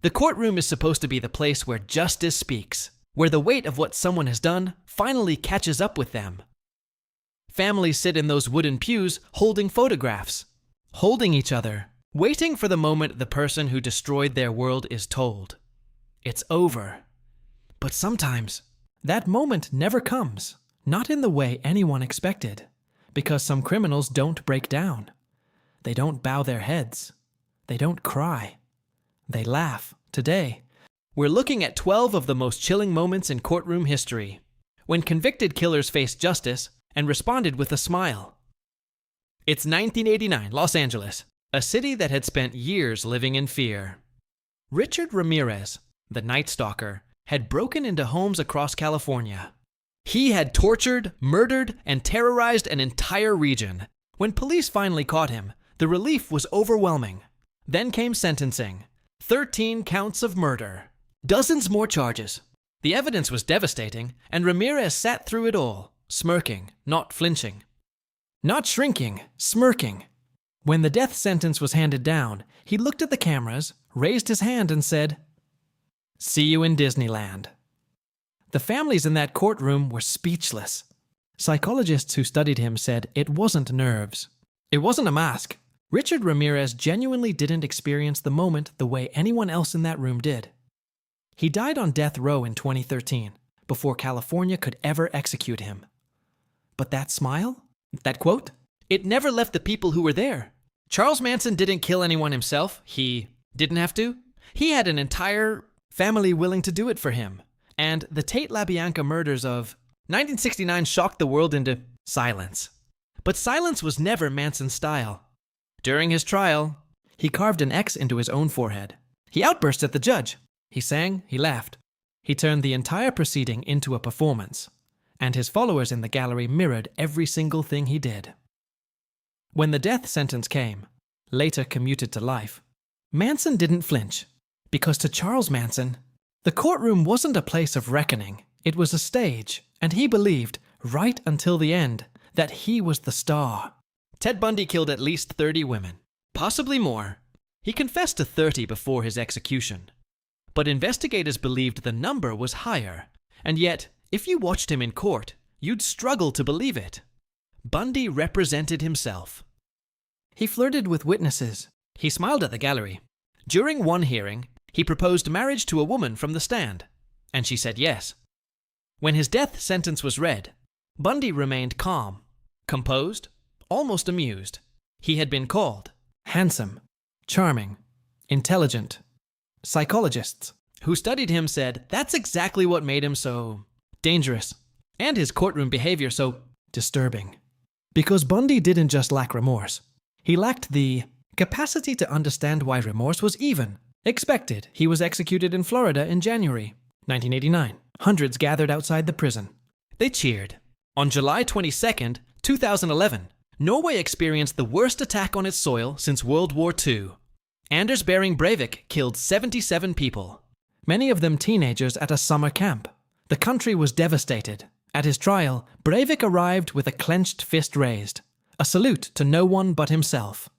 The courtroom is supposed to be the place where justice speaks, where the weight of what someone has done finally catches up with them. Families sit in those wooden pews holding photographs, holding each other, waiting for the moment the person who destroyed their world is told. It's over. But sometimes, that moment never comes, not in the way anyone expected, because some criminals don't break down. They don't bow their heads. They don't cry. They laugh. Today, we're looking at 12 of the most chilling moments in courtroom history, when convicted killers faced justice and responded with a smile. It's 1989, Los Angeles, a city that had spent years living in fear. Richard Ramirez, the Night Stalker, had broken into homes across California. He had tortured, murdered, and terrorized an entire region. When police finally caught him, the relief was overwhelming. Then came sentencing. 13 counts of murder. Dozens more charges. The evidence was devastating, and Ramirez sat through it all, smirking, not flinching. Not shrinking, smirking. When the death sentence was handed down, he looked at the cameras, raised his hand, and said, "See you in Disneyland." The families in that courtroom were speechless. Psychologists who studied him said it wasn't nerves. It wasn't a mask. Richard Ramirez genuinely didn't experience the moment the way anyone else in that room did. He died on death row in 2013, before California could ever execute him. But that smile? That quote? It never left the people who were there. Charles Manson didn't kill anyone himself. He didn't have to. He had an entire family willing to do it for him. And the Tate LaBianca murders of 1969 shocked the world into silence. But silence was never Manson's style. During his trial, he carved an X into his own forehead. He outburst at the judge. He sang, he laughed. He turned the entire proceeding into a performance, and his followers in the gallery mirrored every single thing he did. When the death sentence came, later commuted to life, Manson didn't flinch, because to Charles Manson, the courtroom wasn't a place of reckoning. It was a stage, and he believed, right until the end, that he was the star. Ted Bundy killed at least 30 women, possibly more. He confessed to 30 before his execution. But investigators believed the number was higher, and yet, if you watched him in court, you'd struggle to believe it. Bundy represented himself. He flirted with witnesses. He smiled at the gallery. During one hearing, he proposed marriage to a woman from the stand, and she said yes. When his death sentence was read, Bundy remained calm, composed, almost amused. He had been called handsome, charming, intelligent. Psychologists who studied him said that's exactly what made him so dangerous, and his courtroom behavior so disturbing. Because Bundy didn't just lack remorse. He lacked the capacity to understand why remorse was even expected. He was executed in Florida in January 1989. Hundreds gathered outside the prison. They cheered. On July 22nd, 2011, Norway experienced the worst attack on its soil since World War II. Anders Behring Breivik killed 77 people, many of them teenagers at a summer camp. The country was devastated. At his trial, Breivik arrived with a clenched fist raised, a salute to no one but himself.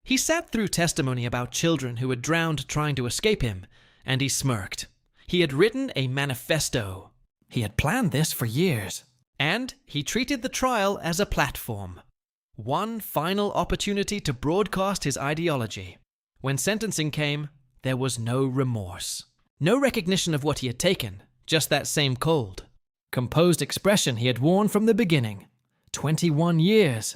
He sat through testimony about children who had drowned trying to escape him, and he smirked. He had written a manifesto. He had planned this for years. And he treated the trial as a platform. One final opportunity to broadcast his ideology. When sentencing came, there was no remorse. No recognition of what he had taken, just that same cold, composed expression he had worn from the beginning. 21 years.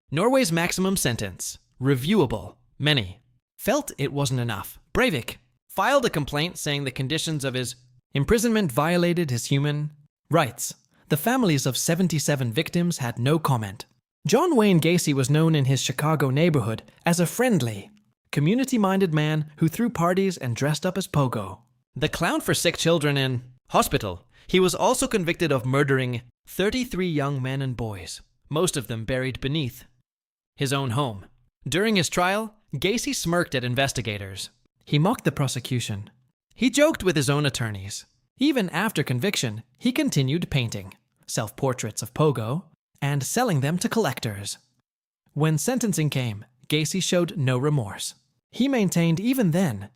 Norway's maximum sentence, reviewable, many, felt it wasn't enough. Breivik filed a complaint saying the conditions of his imprisonment violated his human rights. The families of 77 victims had no comment. John Wayne Gacy was known in his Chicago neighborhood as a friendly, community-minded man who threw parties and dressed up as Pogo. The clown for sick children in hospital. He was also convicted of murdering 33 young men and boys, most of them buried beneath his own home. During his trial, Gacy smirked at investigators. He mocked the prosecution. He joked with his own attorneys. Even after conviction, he continued painting self-portraits of Pogo and selling them to collectors. When sentencing came, Gacy showed no remorse. He maintained even then